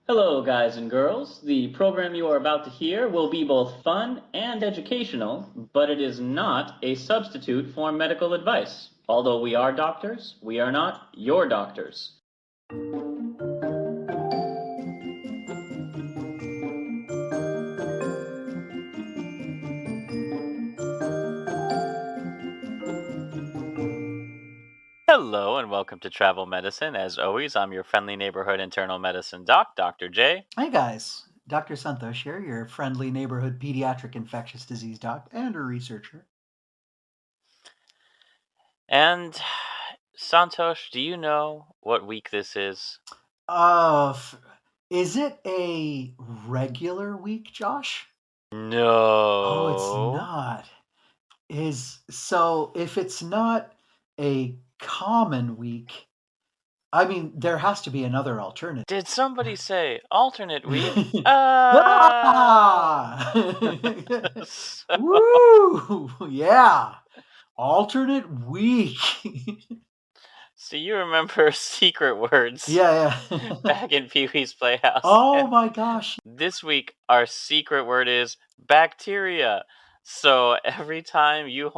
Hello, guys and girls. The program you are about to hear will be both fun and educational, but it is not a substitute for medical advice. Although we are doctors, we are not your doctors. Hello, and welcome to Travel Medicine. As always, I'm your friendly neighborhood internal medicine doc, Dr. J. Hi guys, Dr. Santhosh here, your friendly neighborhood pediatric infectious disease doc and a researcher. And Santosh, do you know what week this is? Uh, f- is it a regular week, Josh? Oh, it's No. not. If it's not a common week, I mean, there has to be another alternative. Did somebody say alternate week? Ah! So, Woo! Yeah, alternate week. so you remember secret words Yeah, yeah. back in Pee Wee's Playhouse. Oh And my gosh. this week, our secret word is bacteria. So every time you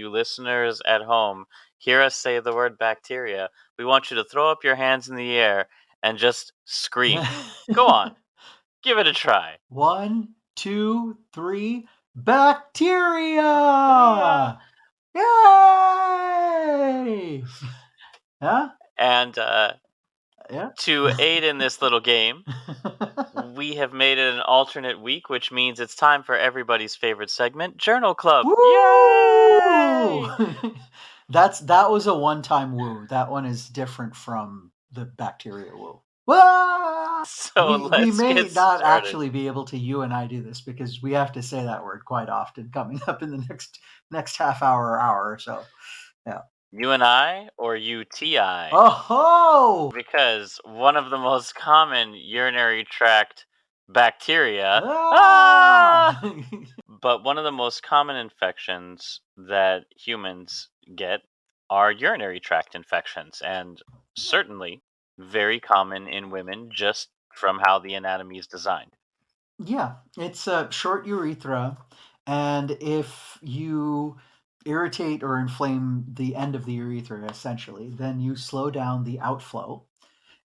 listeners at home hear us say the word bacteria, we want you to throw up your hands in the air and just scream. Go on, give it a try. One, two, three. Bacteria! Bacteria! Yay! Huh? And Yeah. to aid in this little game, we have made it an alternate week, which means it's time for everybody's favorite segment, Journal Club. Woo! Yay! That was a one-time woo. That one is different from the bacteria woo. Wah! So We let's may get not started. actually be able to you and I do this because we have to say that word quite often coming up in the next half hour or hour or so. Yeah. You and I or UTI? Oh ho! Because one of the most common urinary tract bacteria, Ah! but one of the most common infections that humans get are urinary tract infections, and certainly very common in women just from how the anatomy is designed. Yeah, it's a short urethra, and if you irritate or inflame the end of the urethra, essentially, then you slow down the outflow.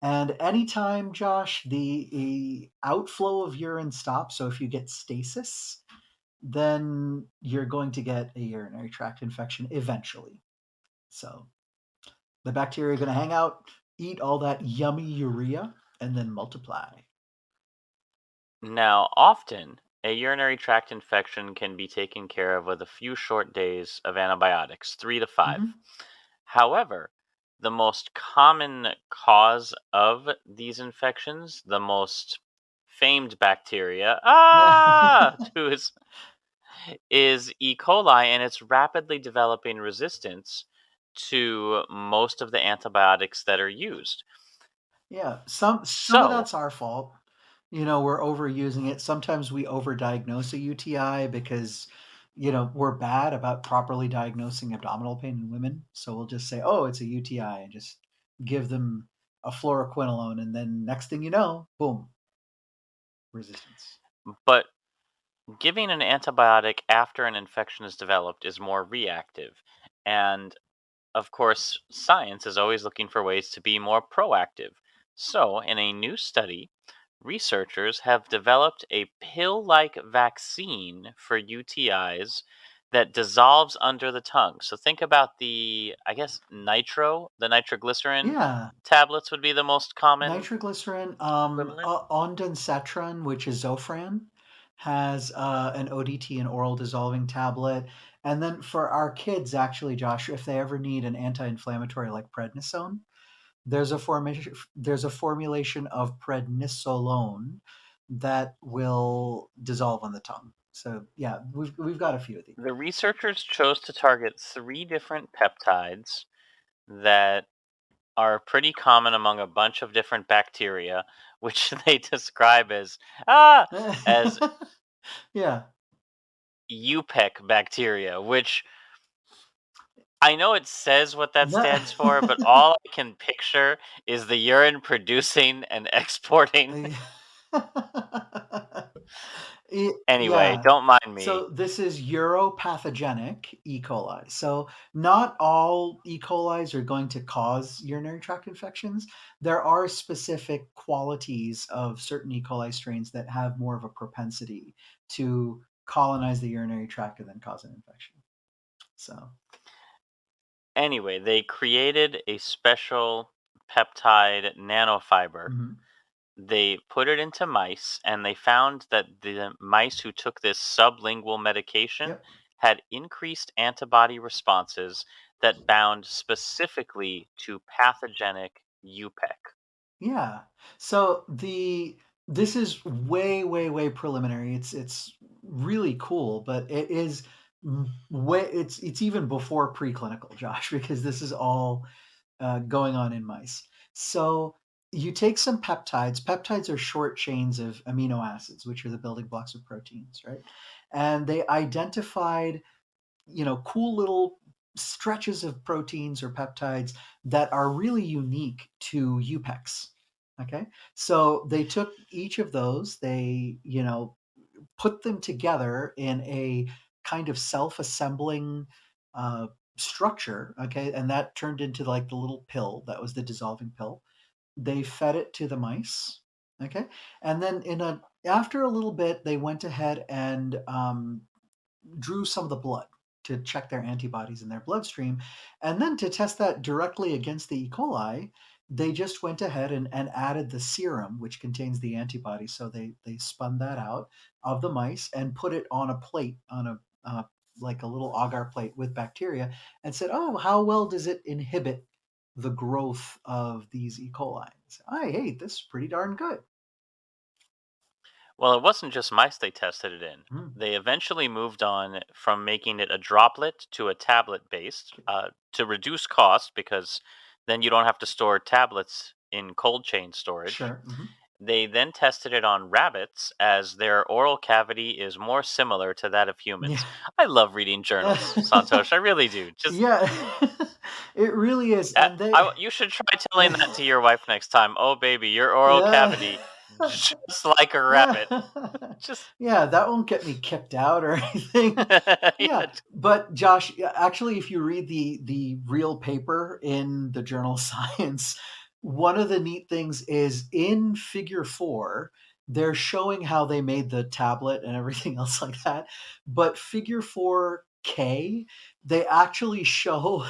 And anytime, Josh, the outflow of urine stops, so if you get stasis, then you're going to get a urinary tract infection eventually. So the bacteria are going to hang out, eat all that yummy urea, and then multiply. Now, often a urinary tract infection can be taken care of with a few short days of antibiotics, 3 to 5. Hmm. However, the most common cause of these infections, the most famed bacteria, is E. coli, and it's rapidly developing resistance to most of the antibiotics that are used. Yeah, some of So, that's our fault. You know, we're overusing it. Sometimes we overdiagnose a UTI because, we're bad about properly diagnosing abdominal pain in women. So we'll just say, "Oh, it's a UTI," and just give them a fluoroquinolone, and then next thing you know, boom, resistance. but giving an antibiotic after an infection is developed is more reactive. And of course, science is always looking for ways to be more proactive. So, in a new study, researchers have developed a pill like vaccine for UTIs that dissolves under the tongue. So, think about I guess, the nitroglycerin Yeah, tablets would be the most common nitroglycerin, equivalent. ondansetron, which is Zofran, has an ODT, an oral dissolving tablet. And then for our kids, actually, Josh, if they ever need an anti-inflammatory like prednisone, there's a formulation of prednisolone that will dissolve on the tongue. So yeah, we've got a few of these. The researchers chose to target 3 different peptides that are pretty common among a bunch of different bacteria, which they describe as Yeah. UPEC bacteria, which I know it says what that No. stands for, but all I can picture is the urine producing and exporting. Anyway, Yeah. don't mind me. So this is uropathogenic E. coli. So not all E. colis are going to cause urinary tract infections. There are specific qualities of certain E. coli strains that have more of a propensity to colonize the urinary tract and then cause an infection. So, Anyway, they created a special peptide nanofiber. mhm. They put it into mice, and they found that the mice who took this sublingual medication Yep. had increased antibody responses that bound specifically to pathogenic UPEC. Yeah. So this is way, way, way preliminary. It's really cool, but it is way it's even before preclinical, Josh, because this is all going on in mice. So you take some peptides. Peptides are short chains of amino acids, which are the building blocks of proteins, right? And they identified cool little stretches of proteins or peptides that are really unique to UPECs. Okay. So they took each of those, they, put them together in a kind of self-assembling uh, structure. Okay. And that turned into like the little pill that was the dissolving pill. They fed it to the mice. Okay. And then after a little bit, they went ahead and drew some of the blood to check their antibodies in their bloodstream. And then to test that directly against the E. coli, they just went ahead and added the serum, which contains the antibody. So they spun that out of the mice and put it on a plate, on like a little agar plate with bacteria, and said, "Oh, how well does it inhibit the growth of these E. coli?" Hey, this is pretty darn good. Well, it wasn't just mice they tested it in. Mm, They eventually moved on from making it a droplet to a tablet based to reduce cost because then you don't have to store tablets in cold chain storage. sure. Mhm. They then tested it on rabbits as their oral cavity is more similar to that of Yeah. humans. I love reading journals, Santosh. I really do. Just Yeah, it really is, and you should try telling that to your wife next time. Oh, baby, your oral yeah. cavity just like a rabbit. Just Yeah, that won't get me kicked out or anything. yeah. Yeah, but Josh, yeah, actually, if you read the real paper in the journal Science, one of the neat things is in Figure 4, they're showing how they made the tablet and everything else like that. But Figure 4K, they actually show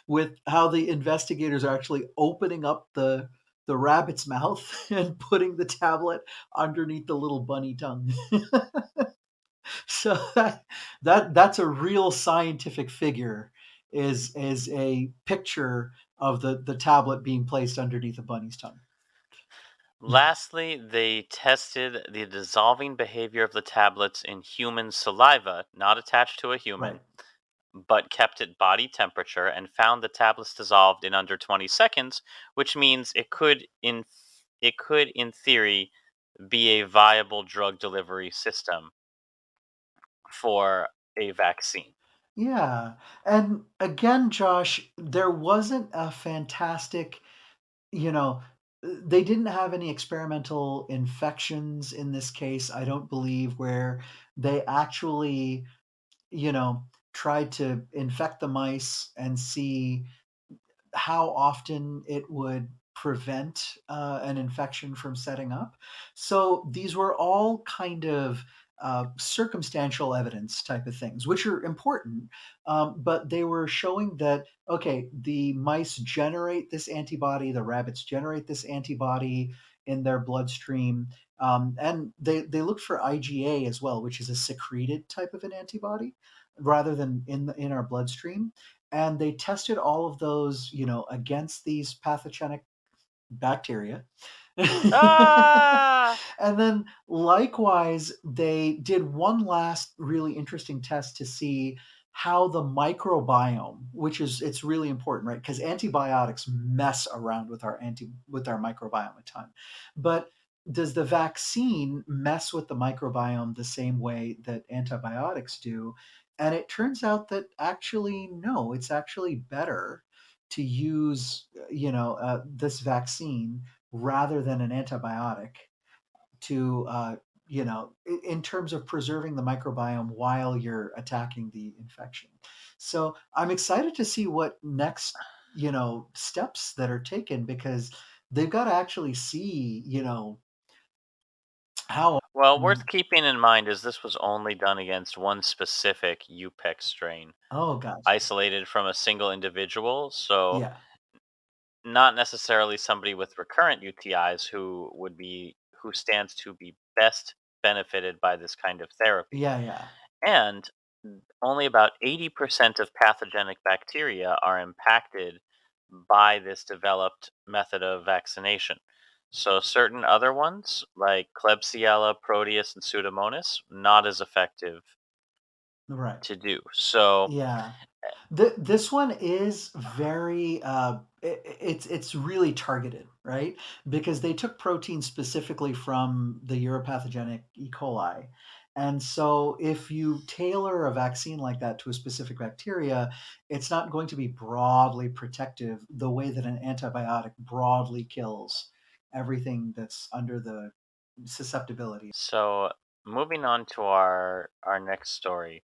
with how the investigators are actually opening up the rabbit's mouth and putting the tablet underneath the little bunny tongue. So that's a real scientific figure is a picture of the tablet being placed underneath a bunny's tongue. Lastly, they tested the dissolving behavior of the tablets in human saliva, not attached to a Right. human, but kept at body temperature and found the tablets dissolved in under 20 seconds, which means it could in theory be a viable drug delivery system for a vaccine. Yeah. And again, Josh, there wasn't a fantastic you know, they didn't have any experimental infections in this case, I don't believe, where they actually, you know, tried to infect the mice and see how often it would prevent an infection from setting up. So these were all kind of circumstantial evidence type of things, which are important, but they were showing that, okay, the mice generate this antibody, the rabbits generate this antibody in their bloodstream. And they looked for IgA as well, which is a secreted type of an antibody rather than in our bloodstream, and they tested all of those, against these pathogenic bacteria. Ah! And then likewise, they did one last really interesting test to see how the microbiome, which is it's really important, right? Because antibiotics mess around with our microbiome a ton. But does the vaccine mess with the microbiome the same way that antibiotics do? And it turns out that actually, no, it's actually better to use, this vaccine rather than an antibiotic to, in terms of preserving the microbiome while you're attacking the infection. So I'm excited to see what next, steps that are taken because they've got to actually see, how. Well, worth keeping in mind is this was only done against one specific UPEC strain, Oh, gotcha. isolated from a single individual, so Yeah. not necessarily somebody with recurrent UTIs who stands to be best benefited by this kind of therapy. Yeah, yeah. And only about 80% of pathogenic bacteria are impacted by this developed method of vaccination. So certain other ones, like Klebsiella, Proteus, and Pseudomonas, not as effective Right. to do. So Yeah. This one is very it's really targeted, right? Because they took protein specifically from the uropathogenic E. coli. And so if you tailor a vaccine like that to a specific bacteria, it's not going to be broadly protective the way that an antibiotic broadly kills everything that's under the susceptibility. so moving on to our next story.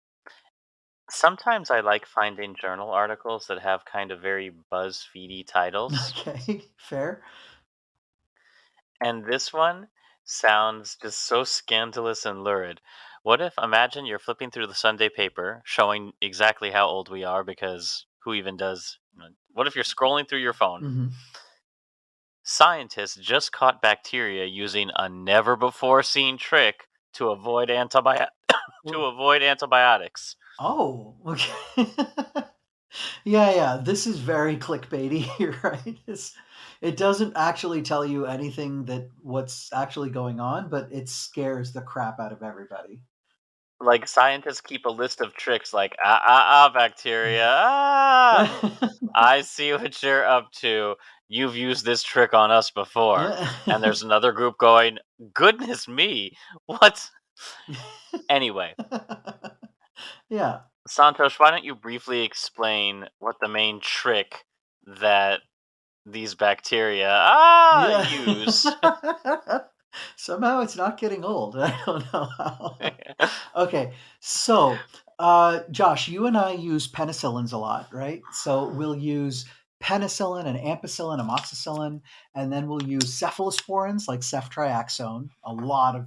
Sometimes I like finding journal articles that have kind of very BuzzFeedy titles. Okay, fair. And this one sounds just so scandalous and lurid. What if, imagine you're flipping through the Sunday paper, showing exactly how old we are, because who even does? What if you're scrolling through your phone? Mhm. Scientists just caught bacteria using a never before seen trick to avoid to Well, avoid antibiotics. oh, okay. Yeah, yeah. This is very clickbaity, you're right. It doesn't actually tell you anything that what's actually going on, but it scares the crap out of everybody. Like scientists keep a list of tricks, like bacteria, I see what you're up to. You've used this trick on us before. Yeah. And there's another group going, goodness me, what? Anyway, Yeah. Santosh, why don't you briefly explain what the main trick that these bacteria Yeah. use? Somehow it's not getting old. I don't know how. Okay, so Josh, you and I use penicillins a lot, right? So we'll use penicillin and ampicillin, amoxicillin, and then we'll use cephalosporins like ceftriaxone. A lot of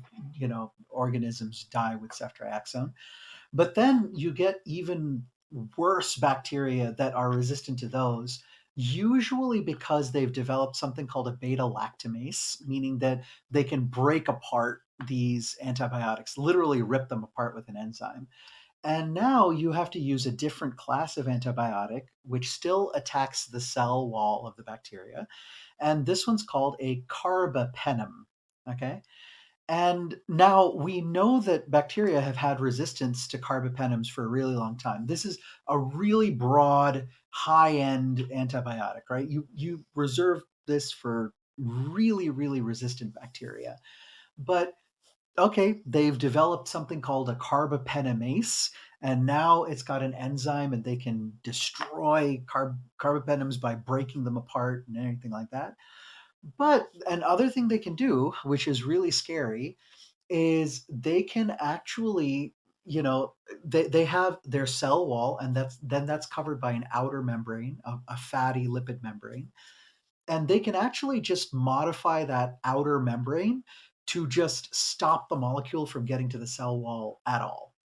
organisms die with ceftriaxone, but then you get even worse bacteria that are resistant to those. Usually because they've developed something called a beta lactamase, meaning that they can break apart these antibiotics, literally rip them apart with an enzyme. And now you have to use a different class of antibiotic, which still attacks the cell wall of the bacteria. And this one's called a carbapenem. Okay. And now we know that bacteria have had resistance to carbapenems for a really long time. This is a really broad, high-end antibiotic, right? You reserve this for really, really resistant bacteria. But okay, they've developed something called a carbapenemase, and now it's got an enzyme and they can destroy carbapenems by breaking them apart and anything like that. But another thing they can do, which is really scary, is they can actually, they have their cell wall, and that's covered by an outer membrane, a fatty lipid membrane, and they can actually just modify that outer membrane to just stop the molecule from getting to the cell wall at all.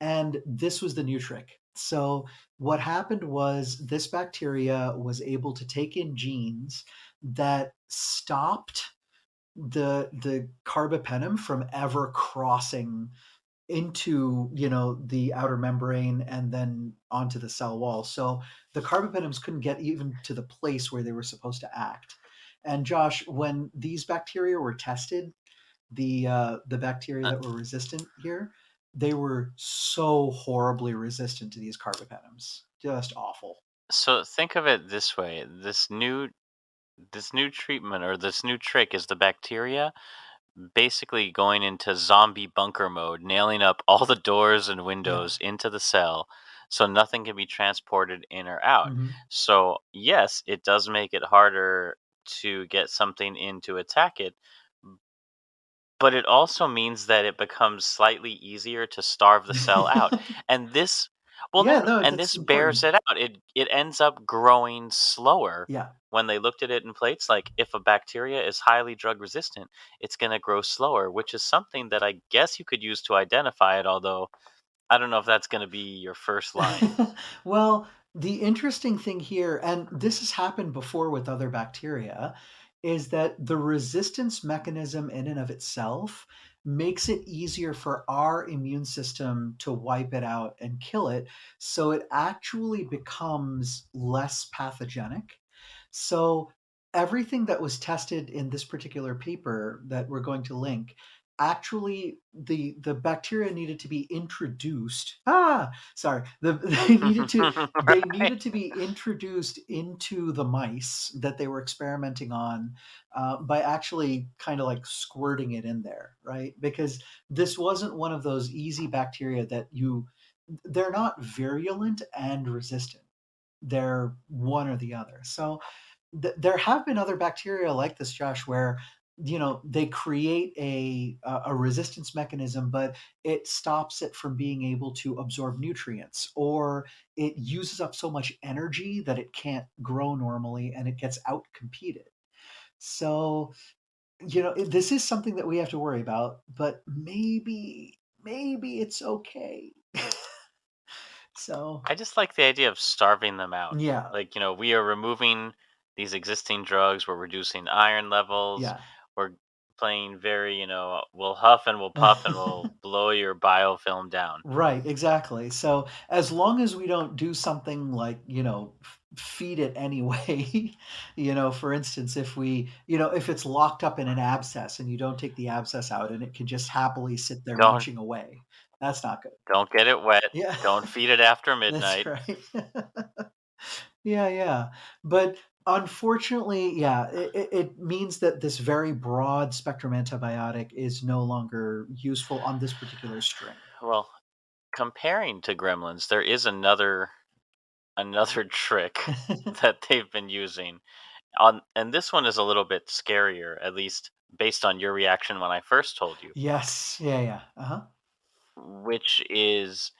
And this was the new trick. So what happened was this bacteria was able to take in genes that stopped the carbapenem from ever crossing into the outer membrane and then onto the cell wall. So the carbapenems couldn't get even to the place where they were supposed to act. And Josh, when these bacteria were tested, the bacteria Uh, that were resistant here, they were so horribly resistant to these carbapenems, just awful. so think of it this way: this new treatment or this new trick is the bacteria basically going into zombie bunker mode, nailing up all the doors and Yeah. windows into the cell so nothing can be transported in or out. Mhm. So, yes, it does make it harder to get something in to attack it, but it also means that it becomes slightly easier to starve the cell out. And this well, no, Yeah, no, no, and that's this bears important. it out. It ends up growing slower Yeah. when they looked at it in plates. Like if a bacteria is highly drug resistant, it's going to grow slower, which is something that I guess you could use to identify it. Although I don't know if that's going to be your first line. Well, the interesting thing here, and this has happened before with other bacteria, is that the resistance mechanism in and of itself makes it easier for our immune system to wipe it out and kill it. So it actually becomes less pathogenic. So everything that was tested in this particular paper that we're going to link, actually the bacteria needed to be introduced. Sorry. They Right? needed to be introduced into the mice that they were experimenting on, by actually kind of like squirting it in there, right? Because this wasn't one of those easy bacteria that they're not virulent and resistant. They're one or the other. So there have been other bacteria like this, Josh, where they create a resistance mechanism, but it stops it from being able to absorb nutrients, or it uses up so much energy that it can't grow normally and it gets out competed. So this is something that we have to worry about, but maybe it's okay. So I just like the idea of starving them out. yeah, Like, we are removing these existing drugs, we're reducing iron levels, yeah. we're playing very, we'll huff and we'll puff and we'll blow your biofilm down. Right, exactly. So as long as we don't do something like, feed it anyway, for instance, if it's locked up in an abscess and you don't take the abscess out and it can just happily sit there Don't munching away, that's not good. don't get it wet. Yeah, Don't feed it after that's midnight. right. Yeah, yeah. But unfortunately, yeah, it means that this very broad spectrum antibiotic is no longer useful on this particular strain. Well, comparing to gremlins, there is another trick that they've been using. And this one is a little bit scarier, at least based on your reaction when I first told you, Yes, yeah, yeah. Uh-huh. which is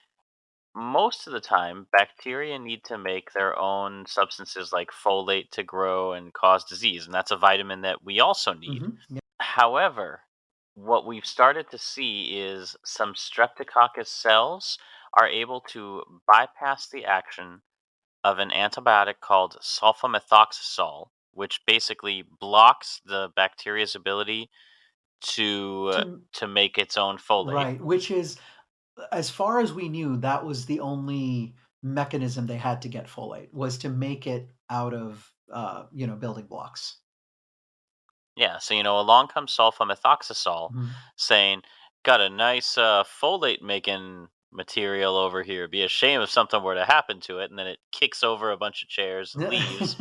most of the time, bacteria need to make their own substances like folate to grow and cause disease, and that's a vitamin that we also need. Mhm. Yeah. However, what we've started to see is some streptococcus cells are able to bypass the action of an antibiotic called sulfamethoxazole, which basically blocks the bacteria's ability to To to make its own folate. right, which is, as far as we knew, that was the only mechanism they had to get folate, was to make it out of, building blocks. Yeah, so along comes sulfamethoxazole Mhm. saying, "Got a nice folate making material over here. Be a shame if something were to happen to it." And then it kicks over a bunch of chairs and leaves,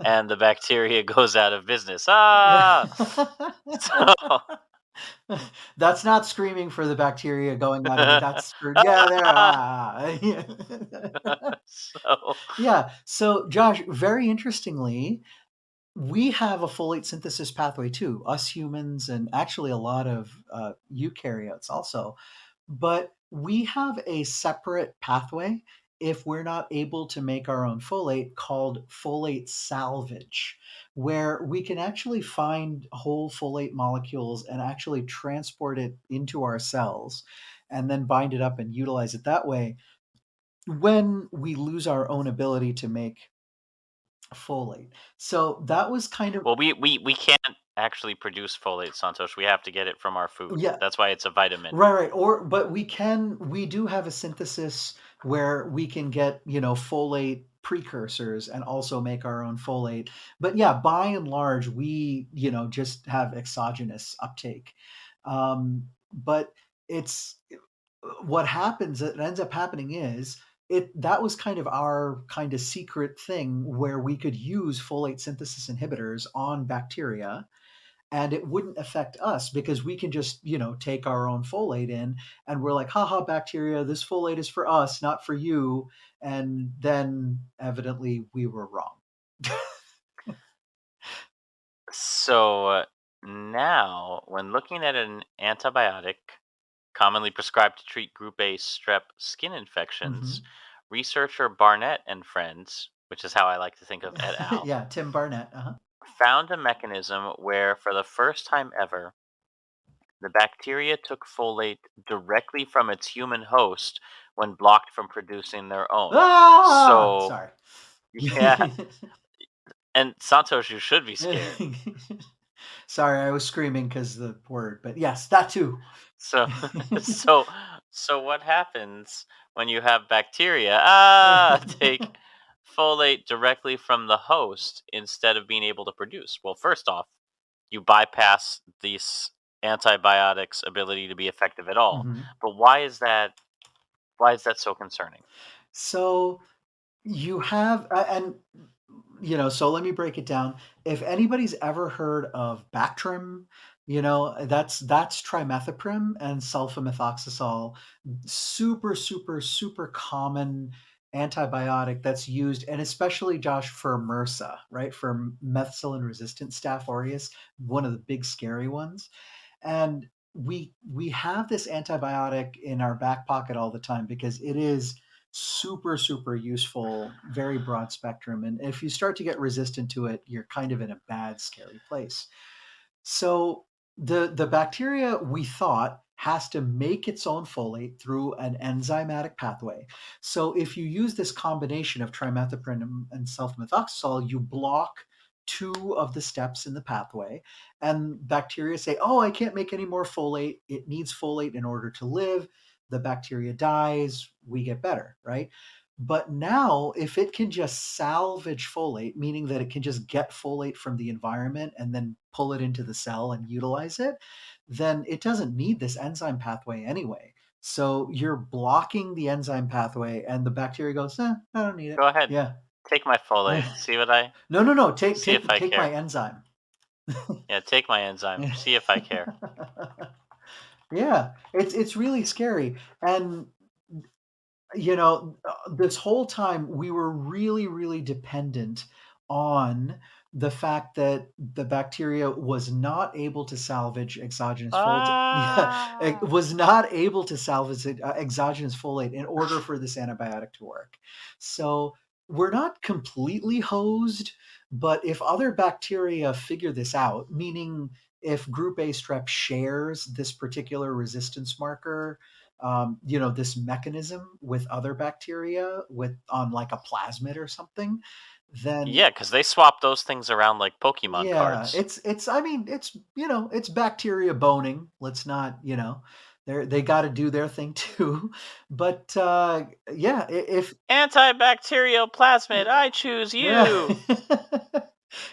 and the bacteria goes out of business. Ah, so That's not screaming for the bacteria going out of it, that's yeah, there, so Yeah, so Josh, very interestingly, we have a folate synthesis pathway too, us humans and actually a lot of eukaryotes also. But we have a separate pathway if we're not able to make our own folate, called folate salvage, where we can actually find whole folate molecules and actually transport it into our cells and then bind it up and utilize it that way when we lose our own ability to make folate. So that was kind of, well, we can't actually produce folate, Santosh. We have to get it from our food. yeah. That's why it's a vitamin. Right, right. Or but we do have a synthesis where we can get, folate precursors and also make our own folate. But yeah, by and large, we, just have exogenous uptake. But it's what happens, it ends up happening is that was kind of our kind of secret thing where we could use folate synthesis inhibitors on bacteria, and it wouldn't affect us because we can just, take our own folate in, and we're like, haha, bacteria, this folate is for us, not for you. And then evidently we were wrong. So now, when looking at an antibiotic commonly prescribed to treat group A strep skin infections, Mhm. researcher Barnett and friends, which is how I like to think of et al., Yeah, Tim Barnett. Uh-huh. found a mechanism where, for the first time ever, the bacteria took folate directly from its human host when blocked from producing their own. Ah! So, Sorry. yeah, and Santosh, you should be scared. Sorry, I was screaming because the word, but yes, that too. So, so, so what happens when you have bacteria? Take folate directly from the host instead of being able to produce. Well, first off, you bypass these antibiotics' ability to be effective at all. Mhm. But why is that? Why is that so concerning? So you have, and so let me break it down. If anybody's ever heard of Bactrim, that's trimethoprim and sulfamethoxazole, super, super, super common antibiotic that's used, and especially Josh for MRSA, right? For methicillin-resistant Staph aureus, one of the big scary ones. And we have this antibiotic in our back pocket all the time because it is super, super useful, very broad spectrum. And if you start to get resistant to it, you're kind of in a bad, scary place. So the bacteria, we thought, has to make its own folate through an enzymatic pathway. So if you use this combination of trimethoprim and sulfamethoxazole, you block two of the steps in the pathway, and bacteria say, "Oh, I can't make any more folate. It needs folate in order to live." The bacteria dies, we get better, right? But now, if it can just salvage folate, meaning that it can just get folate from the environment and then pull it into the cell and utilize it, then it doesn't need this enzyme pathway anyway. So you're blocking the enzyme pathway, and the bacteria goes, I don't need it. Go ahead, Yeah. take my folate. No, no, no. Take See if take I take my care. enzyme. Yeah, take my enzyme. See if I care. Yeah, it's really scary. And this whole time we were really, really dependent on the fact that the bacteria was not able to salvage exogenous folate. Yeah, it Ah. was not able to salvage exogenous folate in order for this antibiotic to work. So we're not completely hosed, but if other bacteria figure this out, meaning if group A strep shares this particular resistance marker, this mechanism with other bacteria with on like a plasmid or something, then Yeah, because they swap those things around like Pokemon yeah, cards. it's I mean, it's bacteria boning. Let's not, they got to do their thing too. But yeah, if Antibacterial plasmid, I choose yeah. you.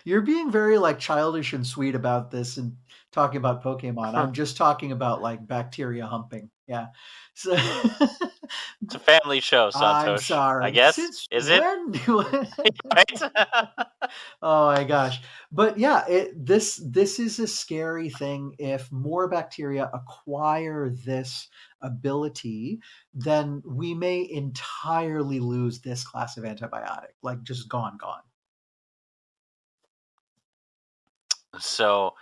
You're being very like childish and sweet about this and talking about Pokemon. I'm just talking about like bacteria humping. Yeah. So It's a family show, I'm Santosh. I sorry. guess. Since Is it? when? Right? Oh my gosh. But yeah, this is a scary thing. If more bacteria acquire this ability, then we may entirely lose this class of antibiotic. Like just gone, gone. So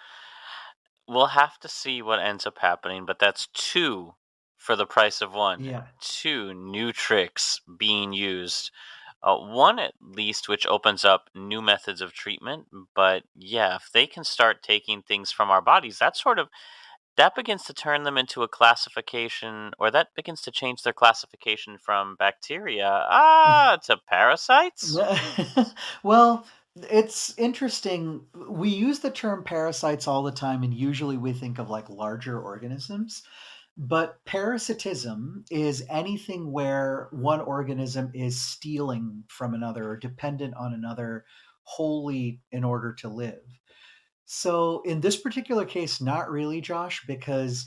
we'll have to see what ends up happening, but that's two for the price of one. Yeah. Two new tricks being used. One at least, which opens up new methods of treatment. But yeah, if they can start taking things from our bodies, that begins to turn them into a classification, or that begins to change their classification from bacteria to parasites. Well, it's interesting. We use the term parasites all the time, and usually we think of like larger organisms. But parasitism is anything where one organism is stealing from another or dependent on another wholly in order to live. So in this particular case, not really, Josh, because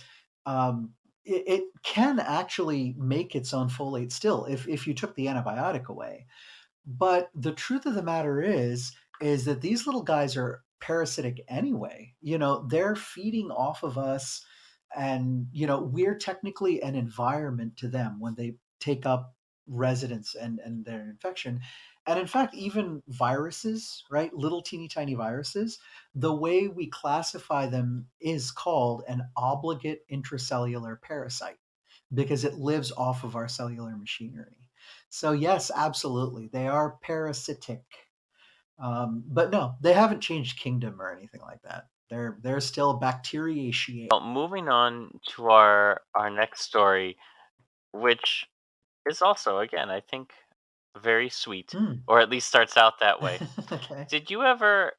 it can actually make its own folate still if you took the antibiotic away. But the truth of the matter is that these little guys are parasitic anyway. They're feeding off of us, and we're technically an environment to them when they take up residence and their infection. And in fact, even viruses, right? Little teeny tiny viruses, the way we classify them is called an obligate intracellular parasite because it lives off of our cellular machinery. So yes, absolutely, they are parasitic. But no, they haven't changed kingdom or anything like that. They're still bacteriaceae. Well, moving on to our next story, which is also, again, I think, very sweet, Mm. or at least starts out that way. Okay. Did you ever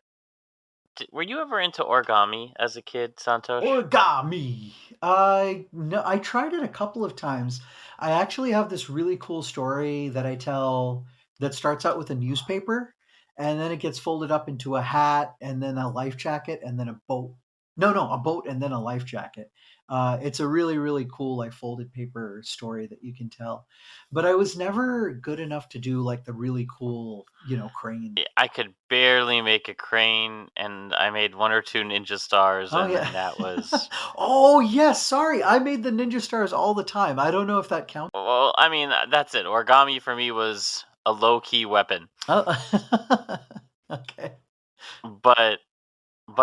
were you ever into origami as a kid, Santosh? Origami. I no, I tried it a couple of times. I actually have this really cool story that I tell that starts out with a newspaper, and then it gets folded up into a hat, and then a life jacket, and then a boat. No, no, a boat and then a life jacket. It's a really, really cool like folded paper story that you can tell. But I was never good enough to do like the really cool, crane. I could barely make a crane, and I made 1 or 2 ninja stars, Oh and yeah. then that was Oh yes, sorry. I made the ninja stars all the time. I don't know if that counts. well, I mean, that's it. Origami for me was a low-key weapon, Oh. Okay. but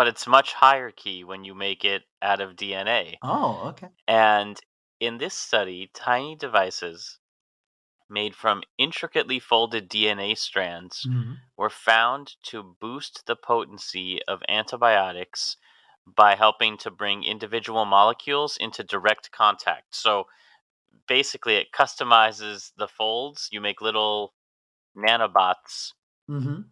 it's much higher key when you make it out of DNA. Oh, okay. And in this study, tiny devices made from intricately folded DNA strands Mhm. were found to boost the potency of antibiotics by helping to bring individual molecules into direct contact. So basically, it customizes the folds. You make little nanobots Mhm.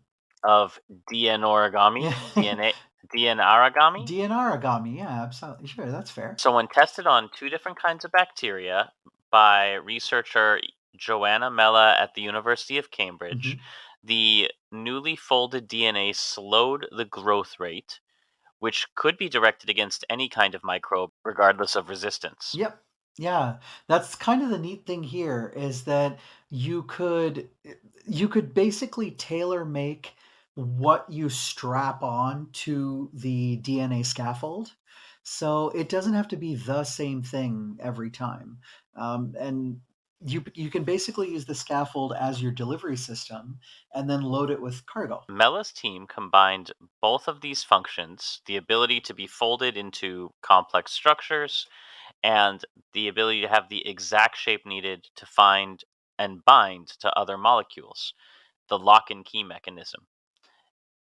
of DNA origami, Yeah. DNA origami. DNR origami. Yeah, absolutely. Sure, that's fair. So, when tested on two different kinds of bacteria by researcher Joanna Mella at the University of Cambridge, Mhm. the newly folded DNA slowed the growth rate, which could be directed against any kind of microbe, regardless of resistance. Yep. Yeah. That's kind of the neat thing here is that you could you could basically tailor make what you strap on to the DNA scaffold. So it doesn't have to be the same thing every time. And you can basically use the scaffold as your delivery system and then load it with cargo. Mella's team combined both of these functions, the ability to be folded into complex structures and the ability to have the exact shape needed to find and bind to other molecules, the lock and key mechanism.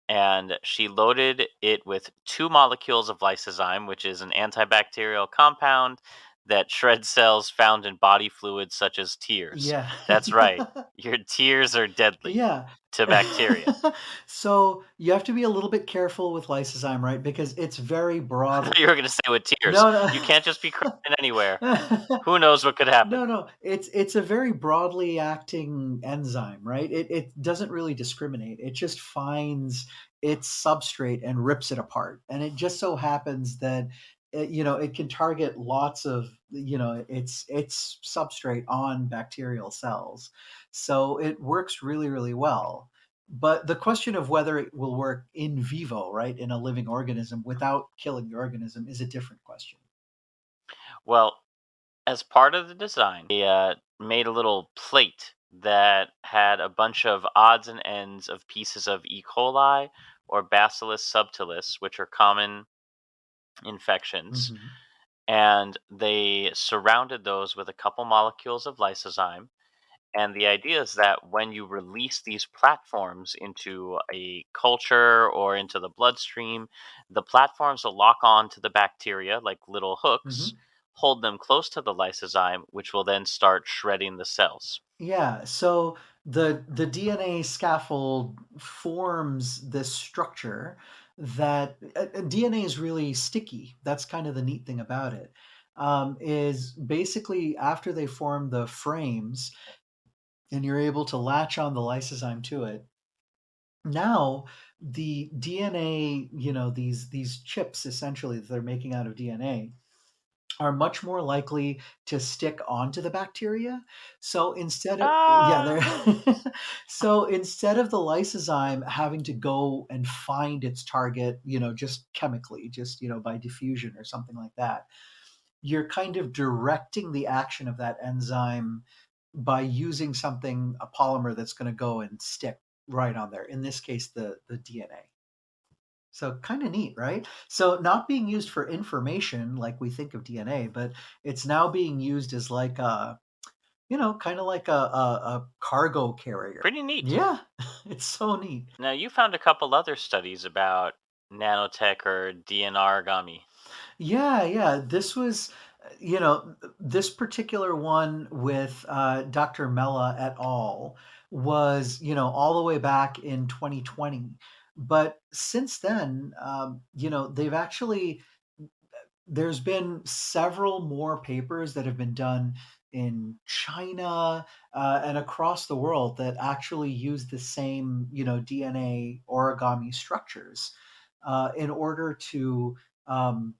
And she loaded it with 2 molecules of lysozyme, which is an antibacterial compound that shreds cells found in body fluids such as tears. Yeah. That's right, your tears are deadly Yeah. to bacteria. So you have to be a little bit careful with lysozyme, right? Because it's very I broad. thought you were going to say with tears. No, You can't just be crying anywhere. no. Who knows what could happen? No, no, it's a very broadly acting enzyme, right? It doesn't really discriminate. It just finds its substrate and rips it apart. And it just so happens that it can target lots of its substrate on bacterial cells. So it works really, really well. But the question of whether it will work in vivo, right, in a living organism without killing the organism is a different question. Well, as part of the design, they made a little plate that had a bunch of odds and ends of pieces of E. coli or Bacillus subtilis, which are common infections. Mhm. And they surrounded those with a couple molecules of lysozyme. And the idea is that when you release these platforms into a culture or into the bloodstream, the platforms will lock on to the bacteria like little hooks, Mhm. hold them close to the lysozyme, which will then start shredding the cells. Yeah, so the DNA scaffold forms this structure that DNA is really sticky. That's kind of the neat thing about it. Is basically after they form the frames and you're able to latch on the lysozyme to it. Now the DNA, these chips essentially that they're making out of DNA are much more likely to stick onto the bacteria. So instead of yeah, Ah! they're so instead of the lysozyme having to go and find its target, just chemically, just by diffusion or something like that, you're kind of directing the action of that enzyme by using something, a polymer that's going to go and stick right on there. In this case, the DNA. So kind of neat, right? So not being used for information like we think of DNA, but it's now being used as like a, kind of like a cargo carrier. Pretty neat. Yeah, it's so neat. Now, you found a couple other studies about nanotech or DNA origami. Yeah, yeah. This was, this particular one with Dr. Mella et al. Was, all the way back in 2020. But since then, they've actually there's been several more papers that have been done in China and across the world that actually use the same, DNA origami structures in order to, um,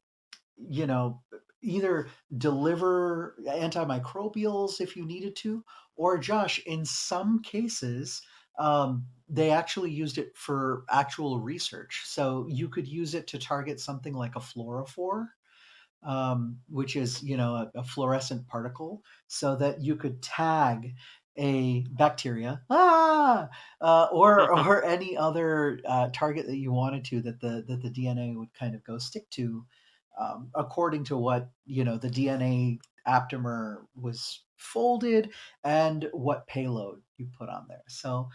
you know, either deliver antimicrobials if you needed to, or Josh, in some cases, they actually used it for actual research. So you could use it to target something like a fluorophore, which is a fluorescent particle, so that you could tag a bacteria, or any other target that you wanted to, that the DNA would kind of go stick to, according to what the DNA aptamer was folded and what payload you put on there. So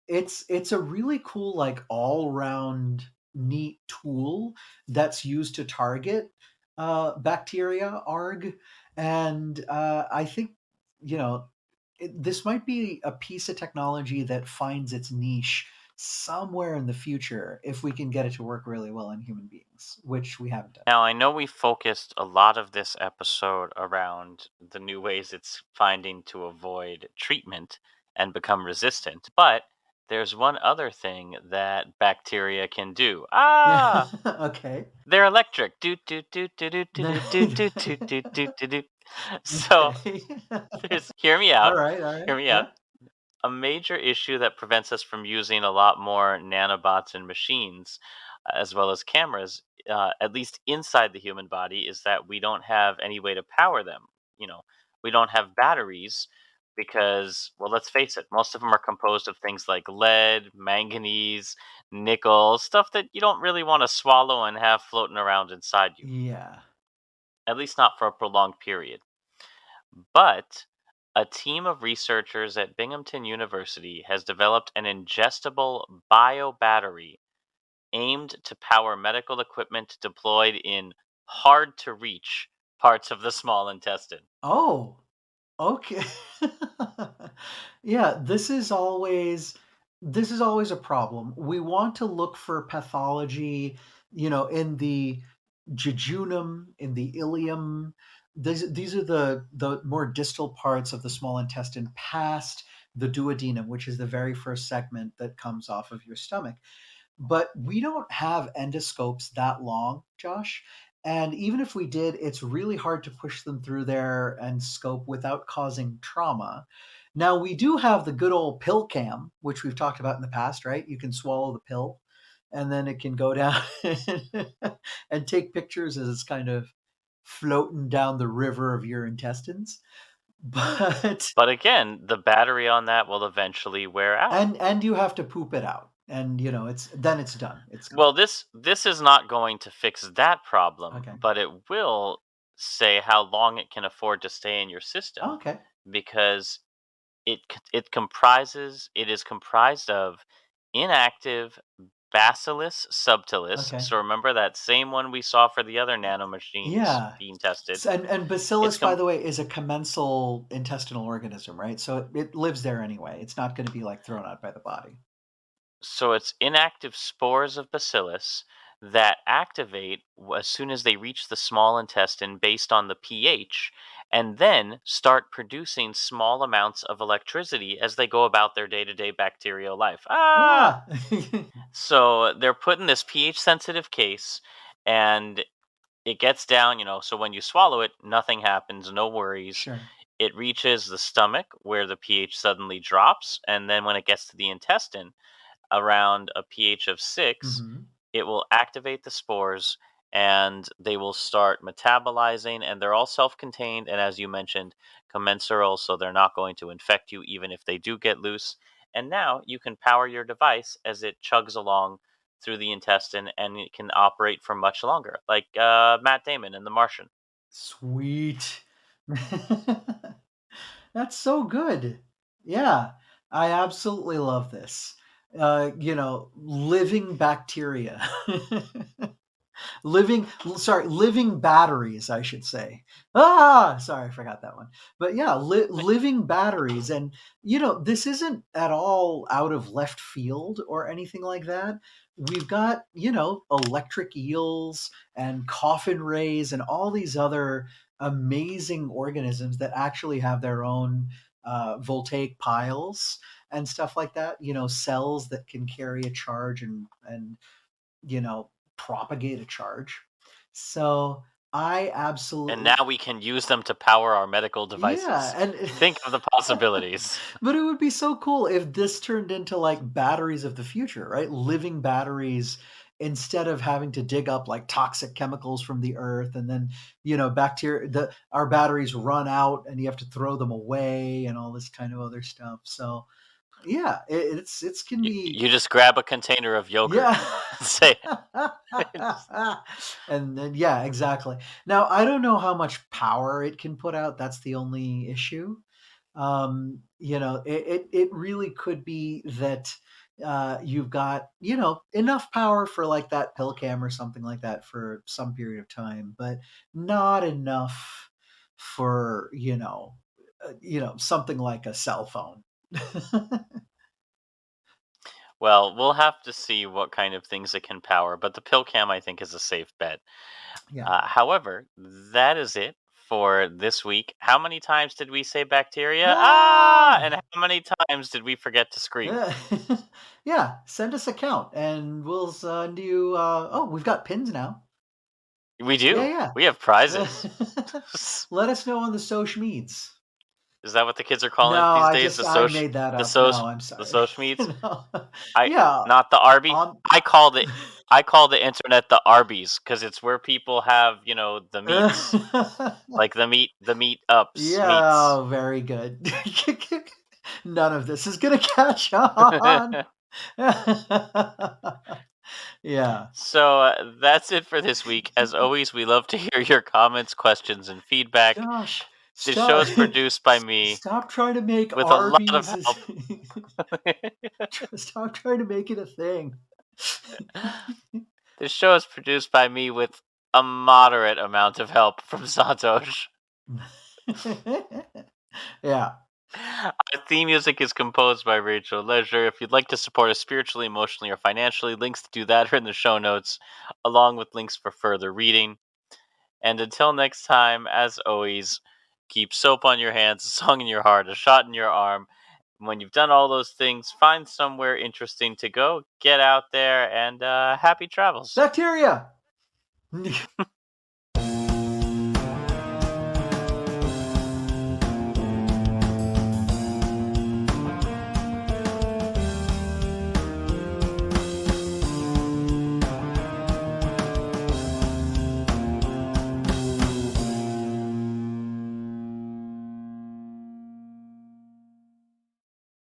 it's a really cool, like, all round neat tool that's used to target bacteria, arg, and I think you know this might be a piece of technology that finds its niche somewhere in the future if we can get it to work really well in human beings, which we haven't done. Now, I know we focused a lot of this episode around the new ways it's finding to avoid treatment and become resistant, but there's one other thing that bacteria can do. Yeah. Ah! Okay. They're electric. Do do do do do do do do do do do do do do. So Okay. there's hear me All out. right. All Hear right. me out. Yeah. A major issue that prevents us from using a lot more nanobots and machines, as well as cameras, at least inside the human body, is that we don't have any way to power them. You know, we don't have batteries because, well, let's face it, most of them are composed of things like lead, manganese, nickel, stuff that you don't really want to swallow and have floating around inside you, Yeah. at least not for a prolonged period. But a team of researchers at Binghamton University has developed an ingestible biobattery aimed to power medical equipment deployed in hard to reach parts of the small intestine. Oh. Okay. Yeah, this is always a problem. We want to look for pathology, in the jejunum, in the ileum. These are the more distal parts of the small intestine past the duodenum, which is the very first segment that comes off of your stomach. But we don't have endoscopes that long, Josh. And even if we did, it's really hard to push them through there and scope without causing trauma. Now, we do have the good old pill cam, which we've talked about in the past, right? You can swallow the pill and then it can go down and take pictures as it's kind of floating down the river of your intestines. But But again, the battery on that will eventually wear out. and you have to poop it out. And it's done. It's gone. Well, this is not going to fix that problem, Okay. but it will say how long it can afford to stay in your system Okay. because it is comprised of inactive Bacillus subtilis. Okay. So remember that same one we saw for the other nanomachines Yeah. being tested. And It's bacillus, by com- the way, is a commensal intestinal organism, right? So it lives there anyway. It's not going to be like thrown out by the body. so it's inactive spores of bacillus that activate as soon as they reach the small intestine based on the pH and then start producing small amounts of electricity as they go about their day-to-day bacterial life. Ah! Ah. So they're put in this pH sensitive case, and It gets down, so when you swallow it, nothing happens, no worries. Sure. It reaches the stomach where the pH suddenly drops, and then when it gets to the intestine, around a pH of 6, Hmm. it will activate the spores and they will start metabolizing, and they're all self contained. And as you mentioned, commensal, so they're not going to infect you even if they do get loose. And now you can power your device as it chugs along through the intestine and it can operate for much longer, like Matt Damon in The Martian. Sweet. That's so good. Yeah, I absolutely love this. Living bacteria. Living batteries, I should say. Sorry, I forgot that one. But yeah, living batteries. And, this isn't at all out of left field or anything like that. We've got, electric eels and coffin rays and all these other amazing organisms that actually have their own voltaic piles and stuff like that, cells that can carry a charge and you know, propagate a charge. So I And absolutely, now we can use them to power our medical yeah, devices. and Think of the possibilities. but it would be so cool if this turned into like batteries of the future, right? Living batteries instead of having to dig up like toxic chemicals from the earth and then, bacteria the our batteries run out and you have to throw them away and all this kind of other stuff. So, yeah, it's can be. You just grab a container of yogurt Yeah. and say, And then yeah, exactly. Now, I don't know how much power it can put out, that's the only issue. It really could be that, you've got, enough power for, like, that pill cam or something like that for some period of time, but not enough for, something like a cell phone. well, we'll have to see what kind of things it can power, but the pill cam, I think, is a safe bet. Yeah. However, that is it for this week. How many times did we say bacteria? And Ah! how many times did we forget to scream? Yeah. Yeah, send us a count and we'll send you, oh, we've got pins now. We Yeah, do. yeah. We have prizes. Let us know on the social meds. Is that what the kids are No, calling it these days? I made that The up. soch, No, I'm the sorry. social meets? No. I Yeah, not the Arby. on I called it. I call the internet the Arby's because it's where people have the meats, like the meat ups meats. Yeah, very good. None of this is gonna catch on. Yeah. So that's it for this week. As always, we love to hear your comments, questions, and feedback. Gosh, This show stop is produced by me stop trying to make with a lot of Arby's help. stop trying to make it a thing. This show is produced by me with a moderate amount of help from Santhosh. Yeah. Our theme music is composed by Rachel Leisure. If you'd like to support us spiritually, emotionally, or financially, links to do that are in the show notes, along with links for further reading. And until next time, as always, keep soap on your hands, a song in your heart, a shot in your arm. When you've done all those things, find somewhere interesting to go, get out there, and happy travels. Bacteria.